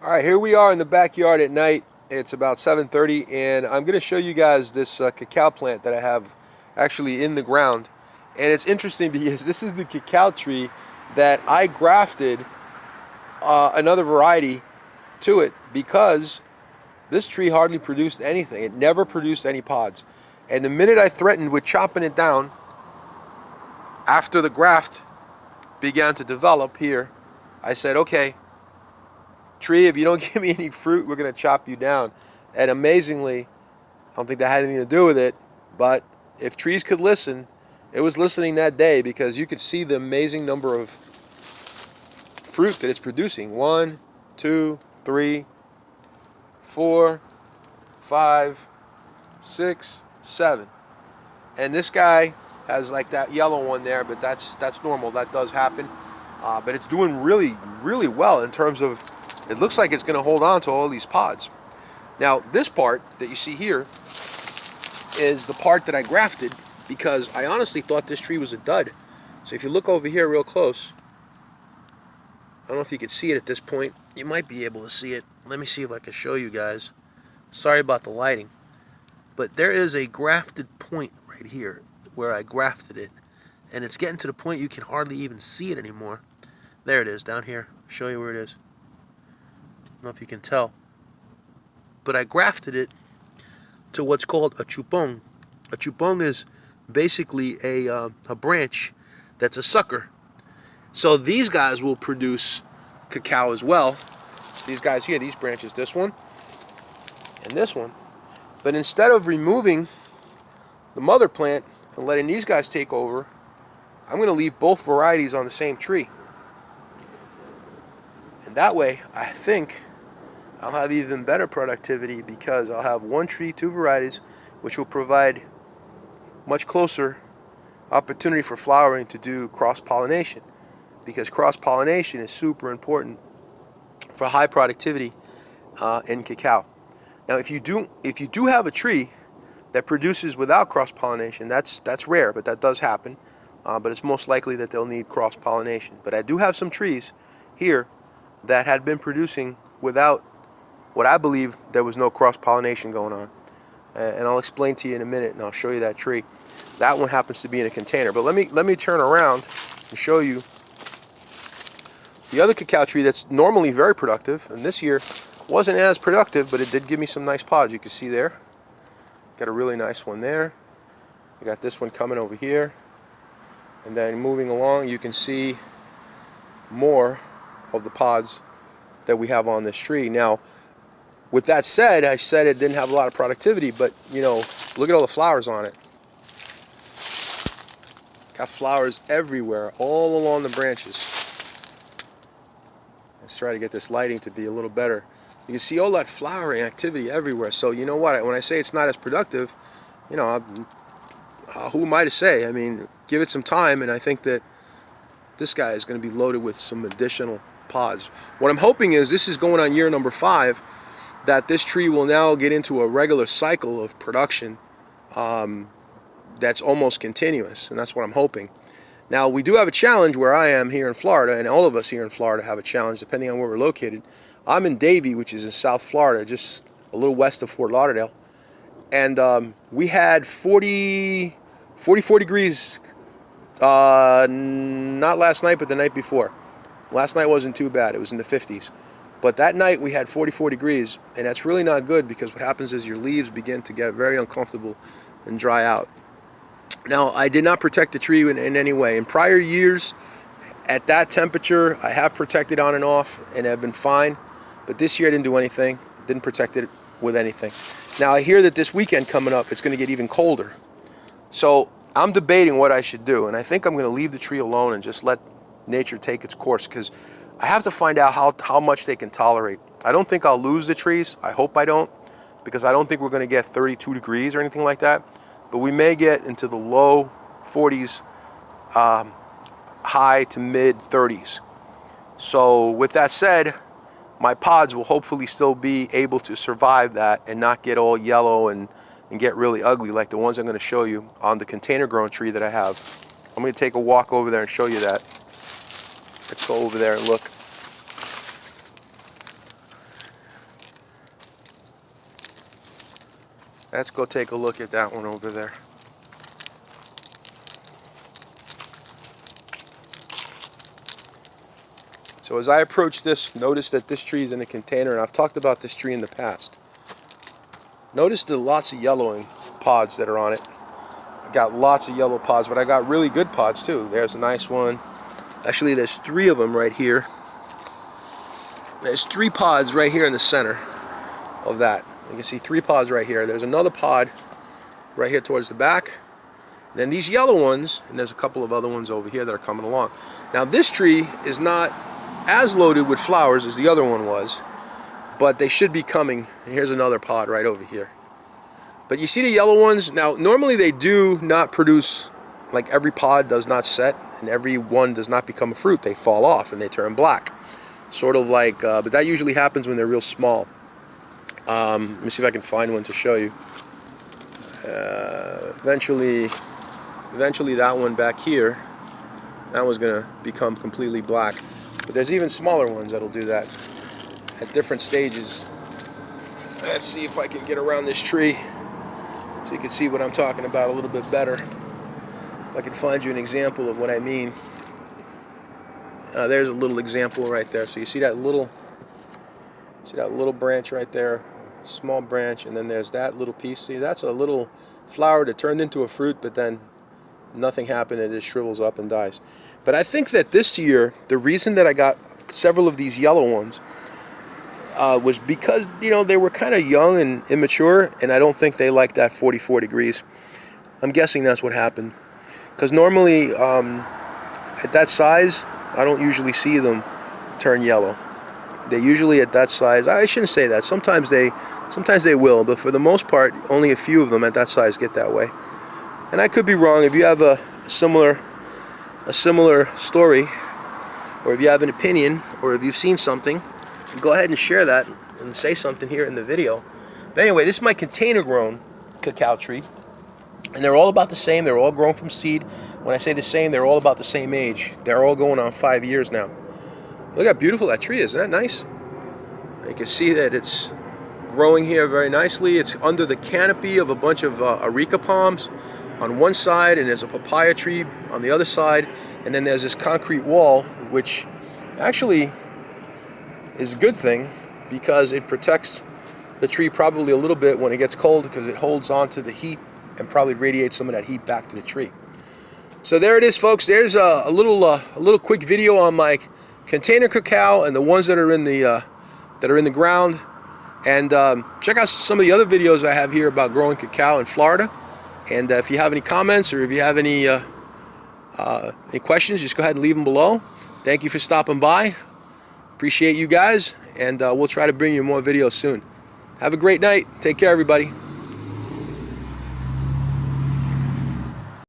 All right, here we are in the backyard at night. It's about 7:30, and I'm going to show you guys this cacao plant that I have actually in the ground. And it's interesting because this is the cacao tree that I grafted another variety to it, because this tree hardly produced anything. It never produced any pods. And the minute I threatened with chopping it down, after the graft began to develop here, I said, okay, tree, if you don't give me any fruit, we're going to chop you down. And amazingly, I don't think that had anything to do with it, but if trees could listen, it was listening that day, because you could see the amazing number of fruit that it's producing. 1, 2, 3, 4, 5, 6, 7. And this guy has like that yellow one there, but that's normal. That does happen. But it's doing really, really well in terms of, it looks like it's going to hold on to all these pods. Now, this part that you see here is the part that I grafted, because I honestly thought this tree was a dud. So if you look over here real close, I don't know if you can see it at this point. You might be able to see it. Let me see if I can show you guys. Sorry about the lighting. But there is a grafted point right here where I grafted it. And it's getting to the point you can hardly even see it anymore. There it is, down here. I'll show you where it is. I don't know if you can tell. But I grafted it to what's called a chupong. A chupong is basically a branch that's a sucker. So these guys will produce cacao as well. These guys here, these branches, this one and this one. But instead of removing the mother plant and letting these guys take over, I'm going to leave both varieties on the same tree. And that way, I think I'll have even better productivity, because I'll have one tree, two varieties, which will provide much closer opportunity for flowering to do cross-pollination, because cross-pollination is super important for high productivity in cacao. Now, if you do have a tree that produces without cross-pollination, that's rare, but that does happen. But it's most likely that they'll need cross-pollination. But I do have some trees here that had been producing without what I believe there was no cross-pollination going on. And I'll explain to you in a minute, and I'll show you that tree. That one happens to be in a container. But let me turn around and show you the other cacao tree that's normally very productive, and this year wasn't as productive, but it did give me some nice pods. You can see there. Got a really nice one there. I got this one coming over here. And then moving along, you can see more of the pods that we have on this tree. Now, with that said, I said it didn't have a lot of productivity, but you know, look at all the flowers on it. Got flowers everywhere, all along the branches. Let's try to get this lighting to be a little better. You can see all that flowering activity everywhere. So you know what, when I say it's not as productive, you know, who am I to say? I mean, give it some time, and I think that this guy is going to be loaded with some additional pods. What I'm hoping is, this is going on year number 5, that this tree will now get into a regular cycle of production that's almost continuous, and that's what I'm hoping. Now, we do have a challenge where I am here in Florida, and all of us here in Florida have a challenge depending on where we're located. I'm in Davie, which is in South Florida, just a little west of Fort Lauderdale, and we had 44 degrees, not last night, but the night before. Last night wasn't too bad. It was in the 50s. But that night we had 44 degrees, and that's really not good, because what happens is your leaves begin to get very uncomfortable and dry out. Now, I did not protect the tree in any way. In prior years, at that temperature, I have protected on and off, and have been fine. But this year I didn't do anything. Didn't protect it with anything. Now, I hear that this weekend coming up, it's going to get even colder. So I'm debating what I should do, and I think I'm going to leave the tree alone and just let nature take its course, because I have to find out how much they can tolerate. I don't think I'll lose the trees. I hope I don't, because I don't think we're going to get 32 degrees or anything like that. But we may get into the low 40s, high to mid 30s. So with that said, my pods will hopefully still be able to survive that and not get all yellow and get really ugly like the ones I'm going to show you on the container grown tree that I have. I'm going to take a walk over there and show you that. Let's go over there and look. Let's go take a look at that one over there. So as I approach this, notice that this tree is in a container, and I've talked about this tree in the past. Notice the lots of yellowing pods that are on it. I got lots of yellow pods, but I got really good pods too. There's a nice one. Actually, there's 3 of them right here. There's 3 pods right here in the center of that. You can see 3 pods right here. There's another pod right here towards the back. Then these yellow ones, and there's a couple of other ones over here that are coming along. Now this tree is not as loaded with flowers as the other one was, but they should be coming. And here's another pod right over here. But you see the yellow ones? Now normally they do not produce, like every pod does not set, and every one does not become a fruit. They fall off and they turn black. Sort of like, but that usually happens when they're real small. Let me see if I can find one to show you. Eventually that one back here, that one's gonna become completely black. But there's even smaller ones that'll do that at different stages. Let's see if I can get around this tree so you can see what I'm talking about a little bit better. If I can find you an example of what I mean. There's a little example right there. So you see that little branch right there, small branch, and then there's that little piece. See, that's a little flower that turned into a fruit, but then nothing happened, it just shrivels up and dies. But I think that this year, the reason that I got several of these yellow ones was because, you know, they were kind of young and immature, and I don't think they liked that 44 degrees. I'm guessing that's what happened. Because normally, at that size, I don't usually see them turn yellow. They usually at that size, I shouldn't say that, sometimes they will, but for the most part, only a few of them at that size get that way. And I could be wrong. If you have a similar story, or if you have an opinion, or if you've seen something, go ahead and share that and say something here in the video. But anyway, this is my container grown cacao tree, and they're all about the same. They're all grown from seed. When I say the same, they're all about the same age. They're all going on 5 years now. Look how beautiful that tree is. Isn't that nice? You can see that it's growing here very nicely. It's under the canopy of a bunch of areca palms on one side, and there's a papaya tree on the other side, and then there's this concrete wall, which actually is a good thing because it protects the tree probably a little bit when it gets cold, because it holds on to the heat and probably radiates some of that heat back to the tree. So there it is, folks. There's a little quick video on my container cacao and the ones that are in the ground. And check out some of the other videos I have here about growing cacao in Florida. And if you have any comments, or if you have any questions, just go ahead and leave them below. Thank you for stopping by. Appreciate you guys, and we'll try to bring you more videos soon. Have a great night. Take care, everybody.